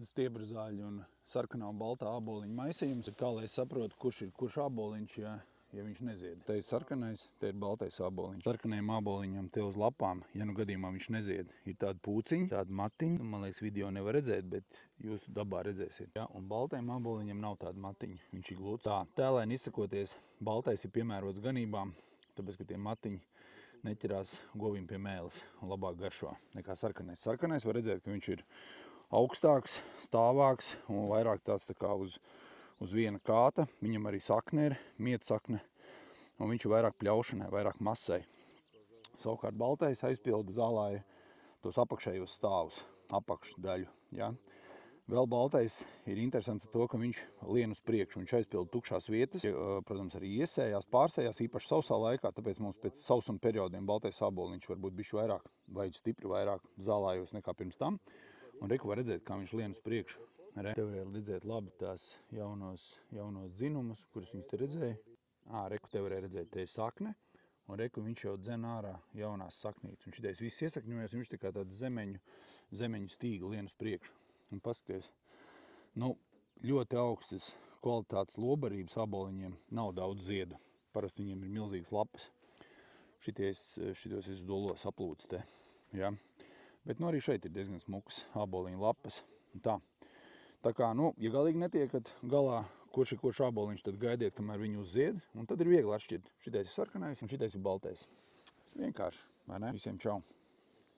stiebra zāļu un sarkanā un baltā āboliņa maisījums. Kā lai saprotu, kurš āboliņš, ja viņš nezied. Te ir sarkanais, te ir baltais āboliņš. Sarkanajam āboliņam te uz lapām, ja nu gadījumā viņš nezied, ir tāda pūciņa, tāda matiņa. Man liekas, video nevar redzēt, bet jūs dabā redzēsiet. Ja? Un baltajam āboliņam nav tāda matiņa, viņš ir glūts. Tā, tēlēni izsakoties, baltais ir piemērots ganībām, tāpēc, ka tie matiņi neķerās govīm pie mēles un labāk garšo nekā sarkanais. Sarkanais var redzēt, ka viņš ir augstāks, stāvāks un vairāk tāds tā kā uz viena kāta. Viņam arī sakne ir, mietsakne, un viņš ir vairāk pļaušanai, vairāk masai. Savukārt baltais aizpilda zālāja tos apakšējos stāvus, apakšdaļu. Ja? Vēl baltais ir interesants ar to, ka viņš lien uz priekšu, viņš aizpilda tukšās vietas, protams, arī iesējās, pārsējās, īpaši sausā laikā, tāpēc mums pēc sausuma periodiem baltais āboliņš var būt bišķi vairāk, vai stipri vairāk zālājos nekā pirms tam. Un reku var redzēt, kā viņš lien uz priekšu. Te var redzēt labi tās jaunos dzinumus, kurus viņš te redzēja. Reku te var redzēt, te ir sakne, un reku viņš jau dzen ārā jaunās saknītes. Un šitais viss iesakņojas, viņš tā kā tāds zemeņu stīga lien uz priekšu. Un paskaties, ļoti augstas kvalitātes lobarības āboliņiem nav daudz ziedu. Parasti viņiem ir milzīgas lapas. Šitos es dolos aplūdzu te. Ja? Bet arī šeit ir diezgan smukas āboliņa lapas. Tā kā, ja galīgi netiekat galā, kurš ir kurš āboliņš, tad gaidiet, kamēr viņu uzzied. Un tad ir viegli atšķirt. Šitais ir sarkanais un šitais ir baltais. Vienkārši, vai ne? Visiem čau!